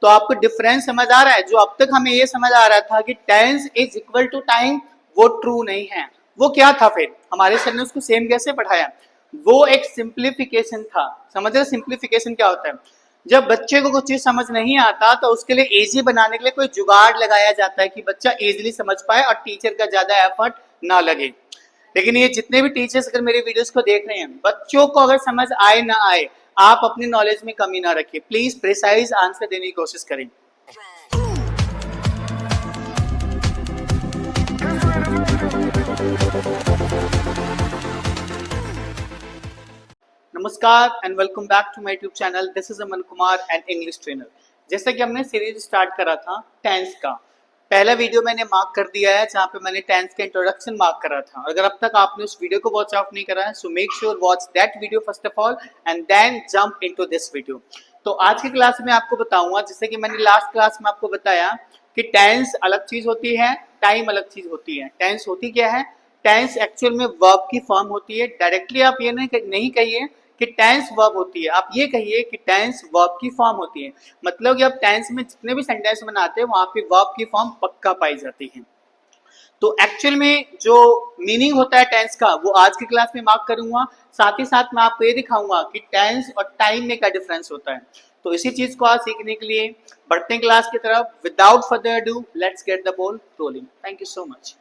तो आपको डिफरेंस समझ आ रहा है? जो अब तक हमें ये समझ आ रहा था कि tense is equal to time, वो ट्रू नहीं है। वो क्या था फिर? हमारे सर ने उसको सेम कैसे पढ़ाया? वो एक सिंप्लीफिकेशन था। समझ रहे सिंप्लीफिकेशन क्या होता है? जब बच्चे को कुछ चीज समझ नहीं आता तो उसके लिए इजी बनाने के लिए कोई जुगाड़ लगाया जाता है कि बच्चा इजीली समझ पाए और टीचर का ज्यादा एफर्ट ना लगे। लेकिन ये जितने भी टीचर्स अगर मेरे वीडियोस को देख रहे हैं, बच्चों को अगर समझ आए ना आए, आप अपनी नॉलेज में कमी ना रखिए, प्लीज प्रिसाइज आंसर देने की कोशिश करें। नमस्कार and welcome back to my YouTube channel. This is Aman Kumar and English trainer. जैसा कि हमने सीरीज स्टार्ट करा था टेंस का, पहला वीडियो मैंने मार्क कर दिया है जहां पे मैंने टेंस का इंट्रोडक्शन मार्क करा था। अगर अब तक आपने उस वीडियो को वॉच आउट नहीं करा है, so make sure watch that video first of all and then jump into this video. तो आज की क्लास में आपको बताऊंगा, जैसे कि मैंने लास्ट क्लास में आपको बताया कि टेंस अलग चीज होती है, टाइम अलग चीज होती है। टेंस होती क्या है? टेंस एक्चुअल में वर्ब की फॉर्म होती है। डायरेक्टली आप ये नहीं कहिए कि टेंस वर्ब होती है, आप ये कहिए कि टेंस वर्ब की फॉर्म होती है। मतलब कि आप टेंस में जितने भी सेंटेंस बनाते हैं वहां पे वर्ब की फॉर्म पक्का पाई जाती है। तो एक्चुअल में जो मीनिंग होता है टेंस का वो आज की क्लास में मार्क करूंगा। साथ ही साथ मैं आपको ये दिखाऊंगा कि टेंस और टाइम में क्या डिफरेंस होता है। तो इसी चीज को आज सीखने के लिए बढ़ते हैं क्लास की तरफ। Without further ado let's get the ball rolling. Thank you so much.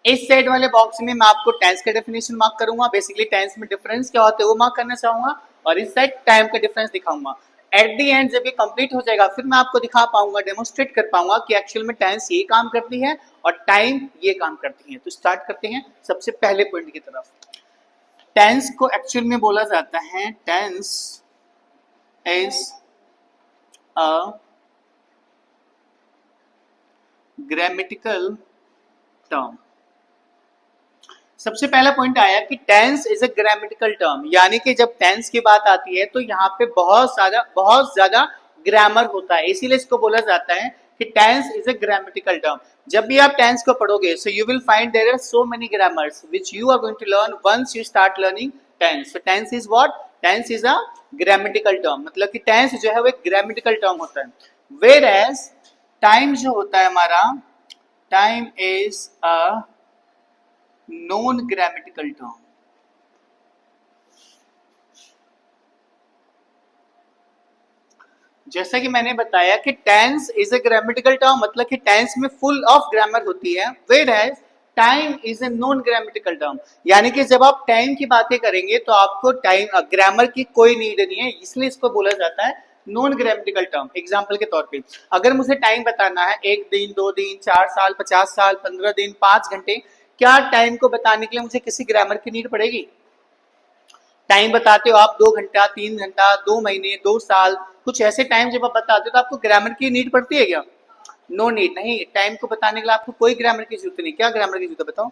इस सेट वाले बॉक्स में मैं आपको टेंस का डेफिनेशन मार्क करूंगा, बेसिकली टेंस में डिफरेंस क्या होते हैं वो मार्क करना चाहूंगा, और इस साइड टाइम का डिफरेंस दिखाऊंगा। एट दी एंड जब ये कंप्लीट हो जाएगा फिर मैं आपको दिखा पाऊंगा, डेमोन्स्ट्रेट कर पाऊंगा कि एक्चुअल में टेंस ये काम करती है और टाइम ये काम करती है। तो स्टार्ट करते हैं सबसे पहले पॉइंट की तरफ। टेंस को एक्चुअल में बोला जाता है tense is a grammatical term. सबसे पहला पॉइंट आया कि tense is a grammatical term, यानी कि जब टेंस की बात आती है तो यहाँ पे बहुत ज्यादा ग्रामर होता है, इसीलिए इसको बोला जाता है कि tense is a grammatical term. जब भी आप टेंस को पढ़ोगे so you will find there are so many grammars which you are going to learn once you start learning tense. So tense is what? Tense is a grammatical term, मतलब कि tense जो है वो एक grammatical term होता है। Whereas time जो होता है हमारा, time is a non grammatical term. जैसा कि मैंने बताया कि tense is a grammatical term, मतलब कि टेंस में फुल ऑफ ग्रामर होती है। Whereas time is a non grammatical term, यानी कि जब आप टाइम की बातें करेंगे तो आपको टाइम ग्रामर की कोई नीड नहीं है, इसलिए इसको बोला जाता है नॉन ग्रामेटिकल टर्म। एग्जाम्पल के तौर पे अगर मुझे टाइम बताना है 1 दिन 2 दिन 4 साल 50 साल 15 दिन 5 घंटे, क्या टाइम को बताने के लिए मुझे किसी ग्रामर की नीड पड़ेगी? टाइम बताते हो आप 2 घंटा 3 घंटा 2 महीने 2 साल, कुछ ऐसे टाइम जब आप बताते हो तो आपको ग्रामर की नीड पड़ती है क्या? नो नीड, नहीं। टाइम को बताने के लिए आपको कोई ग्रामर की जरूरत नहीं। क्या ग्रामर की जरूरत है बताओ?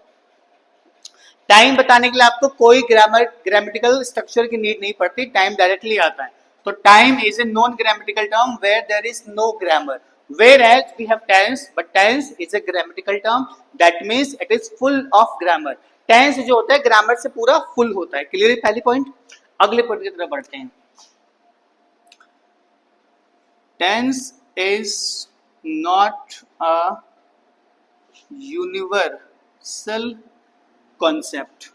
टाइम बताने के लिए आपको कोई ग्रामेटिकल स्ट्रक्चर की नीड नहीं पड़ती, टाइम डायरेक्टली आता है। तो time is a non grammatical term where there is no grammar, whereas we have tense, but tense is a grammatical term, that means it is full of grammar। Tense जो होता है grammar से पूरा full होता है। Clear? पहली point. अगले point की तरफ बढ़ते हैं। Tense is not a universal concept.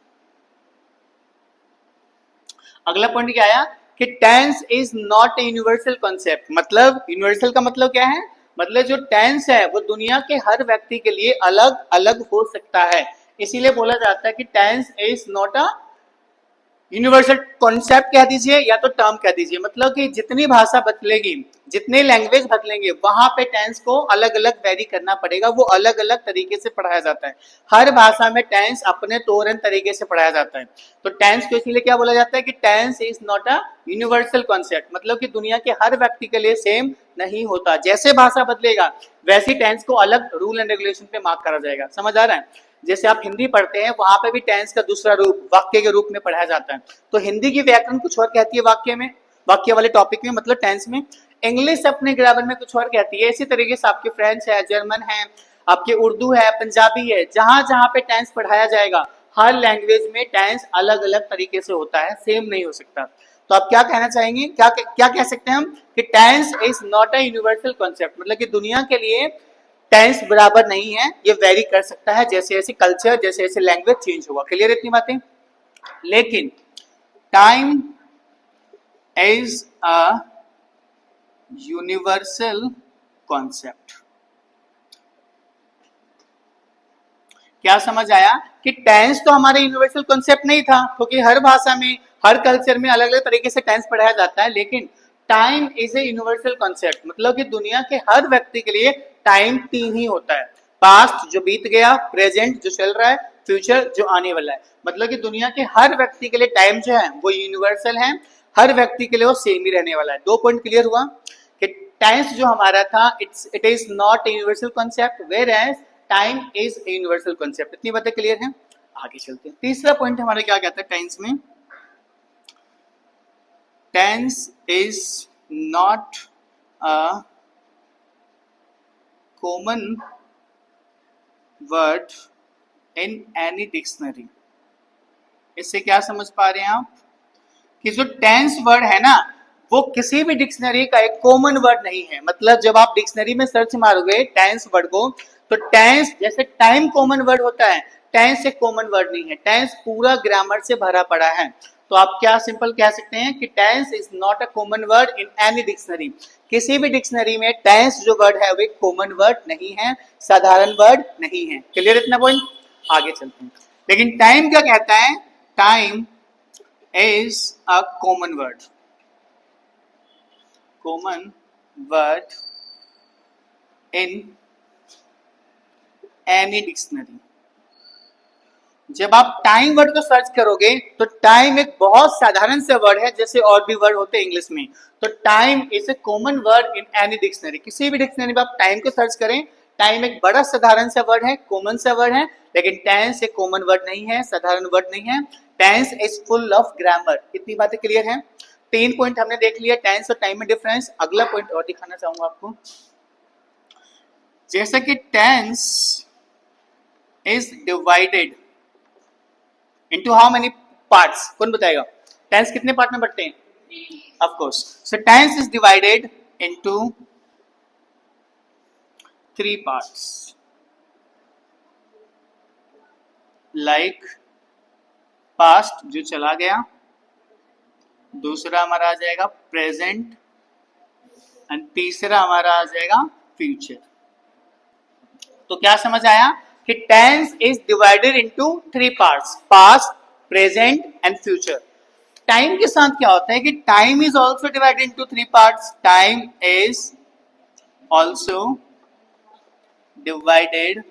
अगला पॉइंट क्या आया कि tense is not a universal concept. मतलब यूनिवर्सल का मतलब क्या है? मतलब जो टेंस है वो दुनिया के हर व्यक्ति के लिए अलग अलग हो सकता है, इसीलिए बोला जाता है कि tense is not a universal concept कह दीजिए या तो टर्म कह दीजिए। मतलब कि जितनी भाषा बदलेगी, जितने लैंग्वेज बदलेंगे, वहां पे टेंस को अलग अलग वेरी करना पड़ेगा, वो अलग अलग तरीके से पढ़ाया जाता है। हर भाषा में टेंस अपने तौर एंड तरीके से पढ़ाया जाता है। तो टेंस को इसीलिए क्या बोला जाता है कि tense is not a universal concept, मतलब कि दुनिया के हर व्यक्ति के लिए सेम नहीं होता। जैसे भाषा बदलेगा वैसी टेंस को अलग रूल एंड रेगुलेशन पे मार्क करा जाएगा। समझ आ रहा है? जैसे आप हिंदी पढ़ते हैं वहां पे भी टेंस का दूसरा रूप वाक्य के रूप में पढ़ाया जाता है। तो हिंदी की व्याकरण कुछ और कहती है वाक्य में, वाक्य वाले टॉपिक में, मतलब टेंस में। इंग्लिश अपने ग्रामर में कुछ और कहती है। इसी तरीके से आपके फ्रेंच है, जर्मन है, आपके उर्दू है, पंजाबी है, जहां जहां पे टेंस पढ़ाया जाएगा हर लैंग्वेज में टेंस अलग अलग तरीके से होता है, सेम नहीं हो सकता। तो आप क्या कहना चाहेंगे, क्या क्या कह सकते हैं हम कि tense is not a universal concept, मतलब कि दुनिया के लिए टेंस बराबर नहीं है, ये वेरी कर सकता है जैसे जैसे कल्चर, जैसे जैसे लैंग्वेज चेंज होगा। क्लियर इतनी बातें। लेकिन time is a universal concept. क्या समझ आया कि टेंस तो हमारा यूनिवर्सल कॉन्सेप्ट नहीं था, क्योंकि हर भाषा में हर कल्चर में अलग अलग तरीके से टेंस पढ़ाया जाता है, लेकिन time is a universal concept, मतलब कि दुनिया के हर व्यक्ति के लिए टाइम तीन ही होता है, पास्ट जो बीत गया, प्रेजेंट जो चल रहा है, फ्यूचर जो आने वाला है। मतलब कि दुनिया के हर व्यक्ति के लिए टाइम जो है वो यूनिवर्सल है, हर व्यक्ति के लिए वो सेम ही रहने वाला है। दो पॉइंट क्लियर हुआ कि टेंस जो हमारा था it is not a universal concept, whereas time is a universal concept. इतनी बातें क्लियर हैं। आगे चलते हैं। तीसरा पॉइंट हमारा क्या कहता है टेंस में, tense is not a common word in any dictionary. इससे क्या समझ पा रहे हैं आप कि जो टेंस वर्ड है ना वो किसी भी डिक्शनरी का एक कॉमन वर्ड नहीं है। मतलब जब आप डिक्शनरी में सर्च मारोगे टेंस वर्ड को, तो टेंस जैसे टाइम कॉमन वर्ड होता है, टेंस एक कॉमन वर्ड नहीं है, टेंस पूरा ग्रामर से भरा पड़ा है। तो आप क्या सिंपल कह सकते हैं कि tense is not a common word in any dictionary. किसी भी डिक्शनरी में टेंस जो वर्ड है वो एक कॉमन वर्ड नहीं है, साधारण वर्ड नहीं है। क्लियर इतना पॉइंट। आगे चलते हैं। लेकिन टाइम क्या कहता है, time is a common word in any dictionary। जब आप टाइम वर्ड को सर्च करोगे तो टाइम एक बहुत साधारण सा वर्ड है, जैसे और भी वर्ड होते हैं इंग्लिश में। तो time is A common word in any dictionary. किसी भी डिक्शनरी में आप टाइम को सर्च करें, टाइम एक बड़ा साधारण सा वर्ड है, कॉमन सा वर्ड है, लेकिन टेंस एक कॉमन वर्ड नहीं है, साधारण वर्ड नहीं है। Tense is full of grammar. इतनी बातें क्लियर हैं। तीन पॉइंट हमने देख लिया टेंस और टाइम में डिफरेंस। अगला पॉइंट और दिखाना चाहूंगा आपको, जैसा कि tense is divided into how many parts, कौन बताएगा टेंस कितने पार्ट में बंटते हैं? Of course, so tense is divided into 3 parts, like past जो चला गया, दूसरा हमारा आ जाएगा प्रेजेंट, एंड तीसरा हमारा आ जाएगा फ्यूचर। तो क्या समझ आया कि tense is divided into 3 parts, past, present and future. Time के साथ क्या होता है कि time is also divided into 3 parts, time is also divided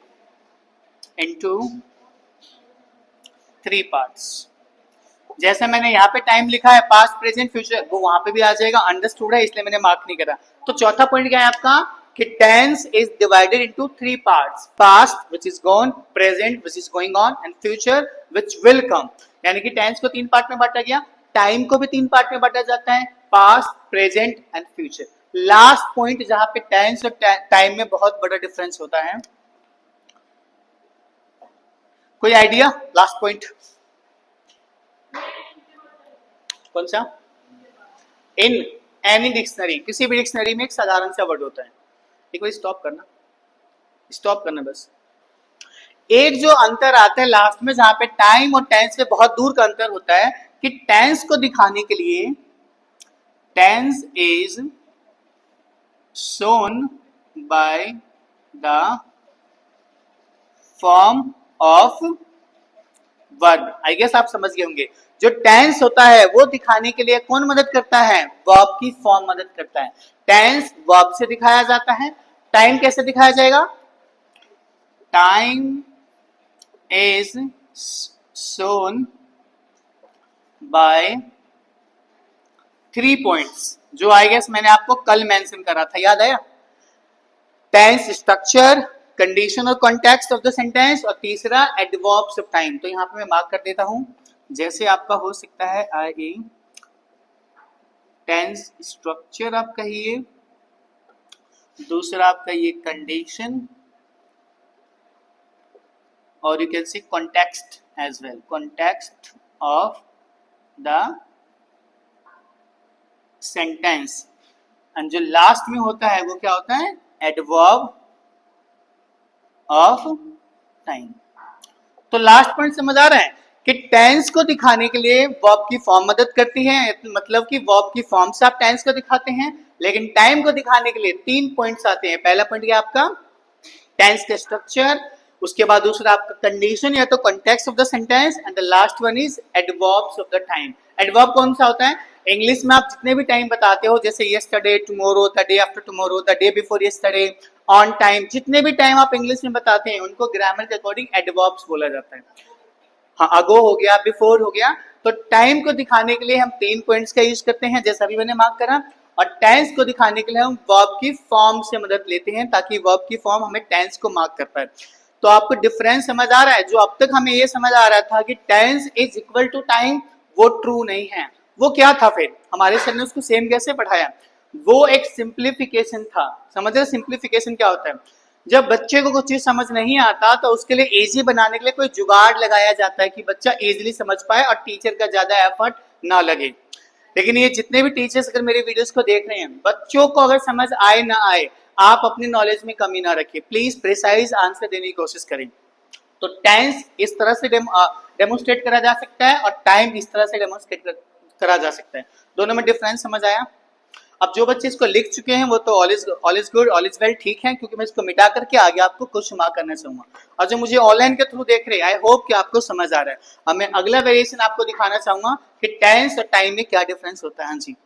into 3 parts. जैसे मैंने यहाँ पे टाइम लिखा है पास्ट प्रेजेंट फ्यूचर, वो वहां पे भी आ जाएगा, अंडरस्टूड है इसलिए मैंने मार्क नहीं करा। तो चौथा पॉइंट क्या है आपका कि tense is divided into 3 parts, past which is gone, present which is going on and future which will come. यानी कि टेंस को 3 पार्ट में बांटा गया, टाइम को भी 3 पार्ट में बांटा जाता है, past, present and future. Last point जहां पे टेंस और टाइम में बहुत बड़ा डिफरेंस होता है, कोई आइडिया? लास्ट पॉइंट कौन सा? इन एनी डिक्शनरी, किसी भी डिक्शनरी में एक साधारण सा वर्ड होता है। एक बार स्टॉप करना, स्टॉप करना बस। एक जो अंतर आता है लास्ट में जहां पे टाइम और टेंस पे बहुत दूर का अंतर होता है कि टेंस को दिखाने के लिए tense is shown by the form of verb. I guess आप समझ गए होंगे, जो टेंस होता है वो दिखाने के लिए कौन मदद करता है? वर्ब की फॉर्म मदद करता है। टेंस वर्ब से दिखाया जाता है। टाइम कैसे दिखाया जाएगा? Time is shown by 3 points, जो आई गेस मैंने आपको कल मेंशन करा था, याद आया? टेंस स्ट्रक्चर, कंडीशन और कॉन्टेक्स्ट ऑफ द सेंटेंस, और तीसरा एडवर्ब्स ऑफ टाइम। तो यहाँ पे मैं मार्क कर देता हूं, जैसे आपका हो सकता है आई टेंस स्ट्रक्चर आप कहिए, दूसरा आपका ये कंडीशन, और you can see context as well, context of the sentence, and जो लास्ट में होता है वो क्या होता है, एडवर्ब ऑफ टाइम। तो लास्ट पॉइंट समझ आ रहा है कि टेंस को दिखाने के लिए वर्ब की फॉर्म मदद करती है, मतलब कि वर्ब की फॉर्म से आप टेंस को दिखाते हैं, लेकिन टाइम को दिखाने के लिए 3 पॉइंट्स आते हैं। पहला पॉइंट क्या आपका, टेंस का स्ट्रक्चर, उसके बाद दूसरा आपका कंडीशन या तो context of the sentence, and the last one is adverbs of the time. Adverb कौन सा होता है, इंग्लिश में आप जितने भी टाइम बताते हो, जैसे yesterday, tomorrow, the day after tomorrow, the day before yesterday, on time, जितने भी टाइम आप इंग्लिश में बताते हैं उनको ग्रामर के अकॉर्डिंग एडवर्ब्स बोला जाता है। हाँ, अगो हो गया, बिफोर हो गया। तो टाइम को दिखाने के लिए हम 3 पॉइंट्स का यूज करते हैं, जैसा अभी मैंने मार्क करा, और टेंस को दिखाने के लिए हम वर्ब की फॉर्म से मदद लेते हैं, ताकि वर्ब की फॉर्म हमें टेंस को मार्क कर पाए। तो आपको डिफरेंस समझ आ रहा है, जो अब तक हमें ये समझ आ रहा था कि tense is equal to time, वो ट्रू नहीं है। वो क्या था फिर, हमारे सर ने उसको सेम कैसे पढ़ाया, वो एक सिंप्लीफिकेशन था। समझ रहे सिंप्लीफिकेशन क्या होता है, जब बच्चे को कुछ चीज समझ नहीं आता तो उसके लिए इजी बनाने के लिए कोई जुगाड़ लगाया जाता है कि बच्चा इजीली समझ पाए और टीचर का ज्यादा एफर्ट ना लगे। लेकिन ये जितने भी टीचर्स अगर मेरे वीडियोस को देख रहे हैं, बच्चों को अगर समझ आए ना आए, आप अपनी नॉलेज में कमी ना रखिए, प्लीज प्रिसाइज आंसर देने की कोशिश करें। तो टेंस इस तरह से डेमोस्ट्रेट करा जा सकता है और टाइम इस तरह से डेमोस्ट्रेट करा जा सकता है। दोनों में डिफरेंस समझ आया। अब जो बच्चे इसको लिख चुके हैं वो तो all is good, all is well, ठीक है, क्योंकि मैं इसको मिटा करके आगे आपको क्वेश्चन मार्क करना चाहूंगा। और जो मुझे ऑनलाइन के थ्रू देख रहे हैं, आई होप कि आपको समझ आ रहा है। अब मैं अगला वेरिएशन आपको दिखाना चाहूंगा कि टेंस और टाइम में क्या डिफरेंस होता है। हाँ जी,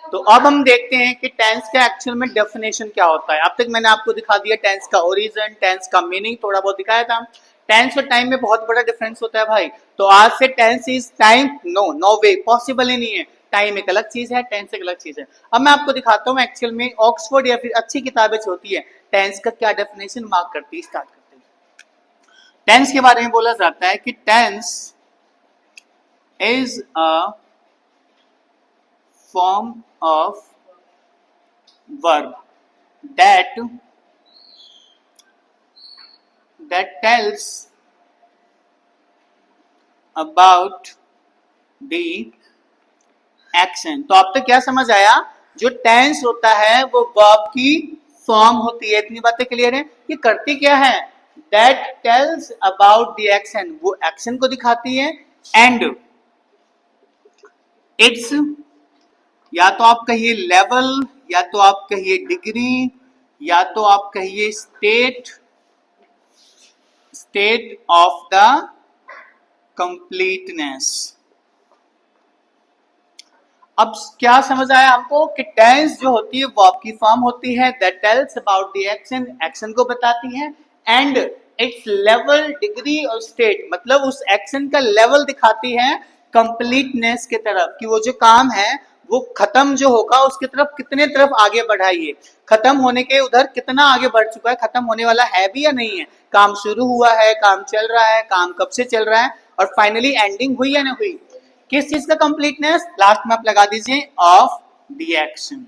तो अब हम देखते हैं कि टेंस का एक्चुअल में डेफिनेशन क्या होता है। अब तक मैंने आपको दिखा दिया टेंस का ओरिजिन, टेंस का मीनिंग थोड़ा बहुत दिखाया था। टेंस और टाइम में बहुत बड़ा डिफरेंस होता है भाई। तो आज से tense is time, no way, possible ही नहीं है। टाइम एक अलग चीज है, टेंस एक अलग चीज है। अब मैं आपको दिखाता हूँ एक्चुअल में ऑक्सफोर्ड या फिर अच्छी किताबें जो होती है टेंस का क्या डेफिनेशन मार्क करती है। स्टार्ट करते हैं। टेंस के बारे में बोला जाता है कि tense is a form of verb that tells about the action। तो अब तक क्या समझ आया, जो टेंस होता है वो वर्ब की फॉर्म होती है। इतनी बातें क्लियर है। ये करती क्या है, that tells about the action, वो एक्शन को दिखाती है, and it's, या तो आप कहिए लेवल, या तो आप कहिए डिग्री, या तो आप कहिए स्टेट ऑफ द कंप्लीटनेस। अब क्या समझ आया हमको कि टेंस जो होती है वो आपकी फॉर्म होती है, that tells about the action, action को बताती है, एंड इट्स लेवल, डिग्री और स्टेट, मतलब उस एक्शन का लेवल दिखाती है कंप्लीटनेस के तरफ, कि वो जो काम है वो खत्म जो होगा उसकी तरफ कितने तरफ आगे बढ़ाइए, खत्म होने के उधर कितना आगे बढ़ चुका है, खत्म होने वाला है भी या नहीं है, काम शुरू हुआ है, काम चल रहा है, काम कब से चल रहा है, और फाइनली एंडिंग हुई या नहीं हुई। किस चीज का कंप्लीटनेस, लास्ट में आप लगा दीजिए ऑफ द एक्शन।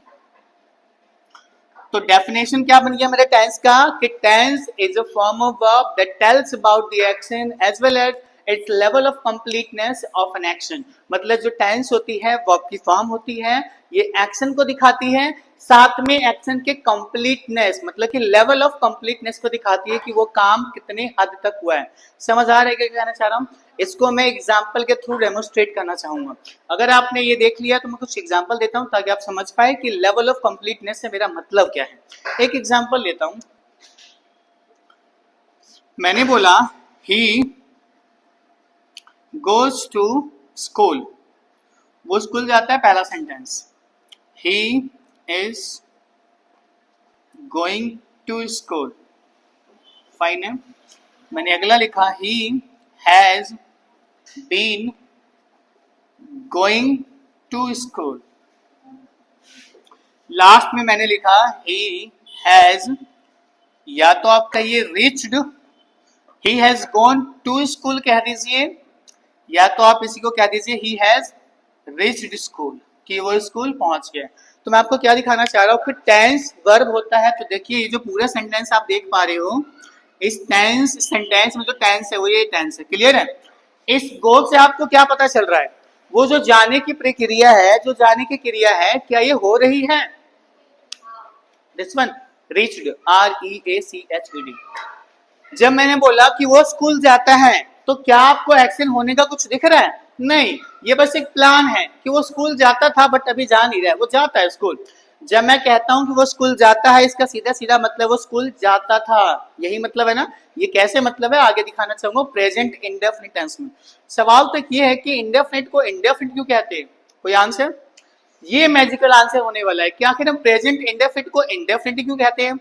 तो डेफिनेशन क्या बन गया मेरे टेंस का, कि tense is a form of verb that tells about the action as well as its level of completeness of an action. मतलब जो टेंस होती है वर्ब की फॉर्म होती है, ये एक्शन को दिखाती है, साथ में एक्शन के कंप्लीटनेस मतलब कि लेवल ऑफ कंप्लीटनेस को दिखाती है कि वो काम कितने हद तक हुआ है। समझ आ रहा है क्या कहना चाह रहा हूँ। इसको मैं एग्जाम्पल के थ्रू डेमोस्ट्रेट करना चाहूंगा। अगर आपने ये देख लिया तो मैं कुछ एग्जाम्पल देता हूँ ताकि आप समझ पाए कि लेवल ऑफ कंप्लीटनेस से मेरा मतलब क्या है। एक एग्जाम्पल लेता हूं। मैंने बोला ही गोज टू स्कूल, वो स्कूल जाता है, पहला sentence. He is going to school, fine है। मैंने अगला लिखा he has been going to school. Last में मैंने लिखा ही हैज, या तो आप कहिए reached, he has gone to school कह दीजिए, या तो आप इसी को कह दीजिए ही हैज रिच्ड स्कूल, कि वो स्कूल पहुंच गए। तो मैं आपको क्या दिखाना चाह रहा हूं कि टेंस वर्ब होता है। तो देखिए ये जो पूरा सेंटेंस आप देख पा रहे हो, इस सेंटेंस में जो टेंस है वो ये टेंस है, क्लियर है। इस गो से आपको क्या पता चल रहा है, वो जो जाने की प्रक्रिया है, जो जाने की क्रिया है, क्या ये हो रही है? This one, reached, REACHED। जब मैंने बोला कि वो स्कूल जाता है, तो क्या आपको एक्शन होने का कुछ दिख रहा है? नहीं, ये बस एक प्लान है कि वो स्कूल जाता था बट अभी जा नहीं रहा है, वो जाता है स्कूल। जब मैं कहता हूं कि वो स्कूल जाता है, इसका सीधा सीधा मतलब वो स्कूल जाता था, यही मतलब है ना। ये कैसे मतलब है आगे दिखाना चाहूंगा प्रेजेंट इंडेफिनिट टेंस में। सवाल तो ये है कि इंडेफिनिट को इंडेफिनिट क्यों कहते हैं? कोई आंसर? ये मैजिकल आंसर होने वाला है कि आखिर हम प्रेजेंट इंडेफिनिट को इंडेफिनिट क्यों कहते हैं।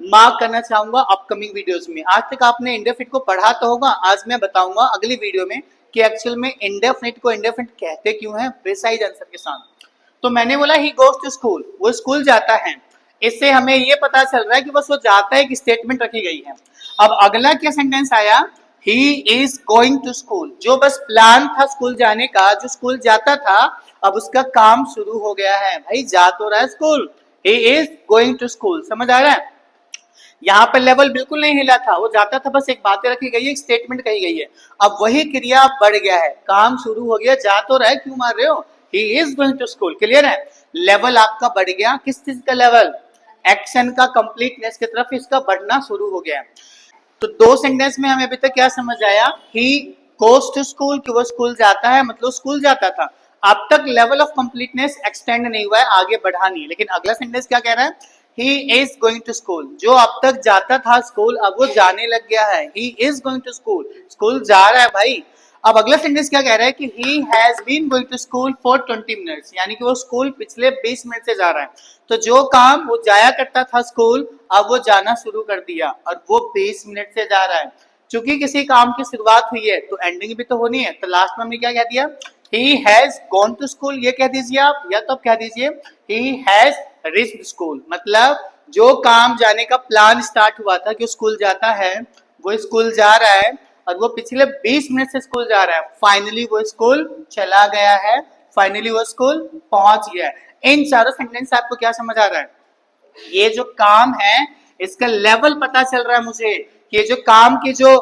मार्क करना चाहूंगा अपकमिंग वीडियोस में। आज तक आपने इंडेफिनिट को पढ़ा तो होगा, आज मैं बताऊंगा अगली वीडियो में कि एक्चुअल में इंडेफिनिट को इंडेफिनिट कहते क्यों हैं, प्रिसाइज आंसर के साथ। तो मैंने बोला ही गोज टू स्कूल, वो स्कूल जाता है। इससे हमें ये पता चल रहा है कि बस वो जाता है, एक स्टेटमेंट रखी गई है। अब अगला क्या सेंटेंस आया, he is going to school. जो बस प्लान था स्कूल जाने का, जो स्कूल जाता था, अब उसका काम शुरू हो गया है। भाई जा तो रहा है school, he is going to school. समझ आ रहा है? यहाँ पर लेवल बिल्कुल नहीं हिला था, वो जाता था, बस एक बातें रखी गई है, एक स्टेटमेंट कही गई है। अब वही क्रिया बढ़ गया है, काम शुरू हो गया, जा तो रहा है, क्यों मार रहे हो? He is going to school. Clear है? लेवल आपका बढ़ गया, किस चीज का लेवल? एक्शन का, कंप्लीटनेस की तरफ इसका बढ़ना शुरू हो गया। तो दो सेंटेंस में हमें अभी तक क्या समझ आया, ही गोस टू स्कूल, कि वो स्कूल जाता है, मतलब स्कूल जाता था। अब तक लेवल ऑफ कंप्लीटनेस एक्सटेंड नहीं हुआ है, आगे बढ़ा नहीं है। लेकिन अगला सेंटेंस क्या कह रहा है, he is going to school. जो अब तक जाता था स्कूल, अब वो जाने लग गया है। He is going to school, school जा रहा है भाई। अब अगला सेंटेंस क्या कह रहा है कि he has been going to school for 20 minutes, यानी कि वो स्कूल पिछले 20 मिनट से जा रहा है। तो जो काम वो जाया करता था स्कूल, अब वो जाना शुरू कर दिया और वो 20 मिनट से जा रहा है। चूंकि किसी काम की शुरुआत हुई है तो एंडिंग भी तो होनी है। तो लास्ट में हमने क्या कह दिया, he has gone to school, ये कह दीजिए आप, या तो आप कह दीजिए ही हैज रीच्ड स्कूल। मतलब जो काम जाने का प्लान स्टार्ट हुआ था कि स्कूल जाता है, वो स्कूल जा रहा है और वो पिछले 20 मिनट से स्कूल जा रहा है। फाइनली वो स्कूल चला गया है, फाइनली वो स्कूल पहुंच गया है। इन चारों सेंटेंस से आपको क्या समझ आ रहा है? ये जो काम है इसका लेवल पता चल रहा है मुझे कि ये जो काम की जो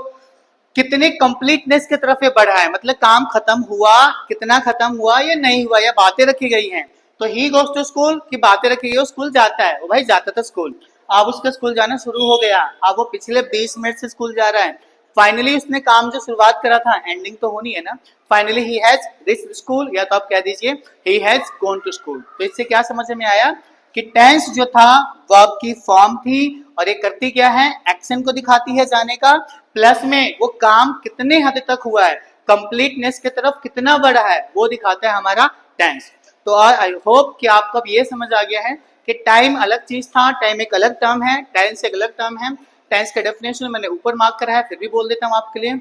कितने कंप्लीटनेस की तरफ ये बढ़ा है, मतलब काम खत्म हुआ, कितना खत्म हुआ या नहीं हुआ, या बातें रखी गई हैं। तो ही गोस टू स्कूल की बातें रखी गई, स्कूल जाता है, वो भाई जाता था स्कूल, अब उसका स्कूल जाना शुरू हो गया, अब वो पिछले 20 मिनट से स्कूल जा रहा है। फाइनली उसने काम जो शुरुआत करा था, एंडिंग तो होनी है ना। Finally he has reached school, या तो आप कह दीजिए he has gone to school. तो इससे क्या समझ में आया कि टेंस जो था वर्ब की फॉर्म थी, और ये करती क्या है, एक्शन को दिखाती है जाने का, प्लस में वो काम कितने हद तक हुआ है, कंप्लीटनेस की तरफ कितना बढ़ा है, वो दिखाता है हमारा टेंस। तो आई होप कि आपको अब ये समझ आ गया है कि टाइम अलग चीज था, टाइम एक अलग टर्म है, टेंस एक अलग टर्म है। टेंस का डेफिनेशन मैंने ऊपर मार्क करा है, फिर भी बोल देता हूँ आपके लिए।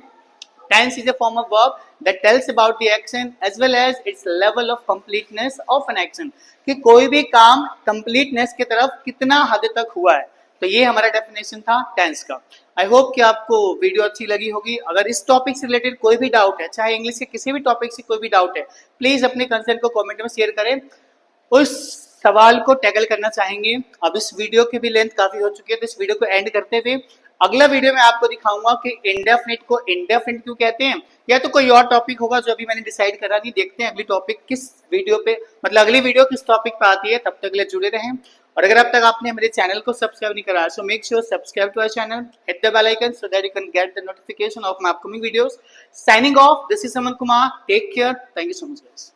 Tense is a form of verb that tells about the action as well as its level of completeness of an action, कि कोई भी काम completeness की तरफ कितना हद तक हुआ है। तो ये हमारा डेफिनेशन था टेंस का। आई होप कि आपको वीडियो अच्छी लगी होगी। अगर इस टॉपिक से रिलेटेड कोई भी डाउट है, चाहे इंग्लिश के किसी भी टॉपिक से कोई भी डाउट है, प्लीज अपने कंसर्न को कमेंट में शेयर करें। उस सवाल को टैकल करना चाहेंगे। अब इस वीडियो की भी लेंथ काफी हो चुकी है, तो इस वीडियो को एंड करते हुए अगला वीडियो में आपको दिखाऊंगा कि इंडेफिनिट को इंडेफिनिट क्यों कहते हैं, या तो कोई और टॉपिक होगा जो अभी मैंने डिसाइड करा नहीं। देखते हैं अगली टॉपिक किस वीडियो पे, मतलब अगली वीडियो किस टॉपिक पे आती है। तब तक के लिए जुड़े रहें, और अगर अब तक आपने मेरे चैनल को सब्सक्राइब नहीं करा, so make sure subscribe to our channel, hit the bell icon so that you can get the notification of my upcoming videos. Signing off, this is Aman Kumar, take care, thank you so much guys.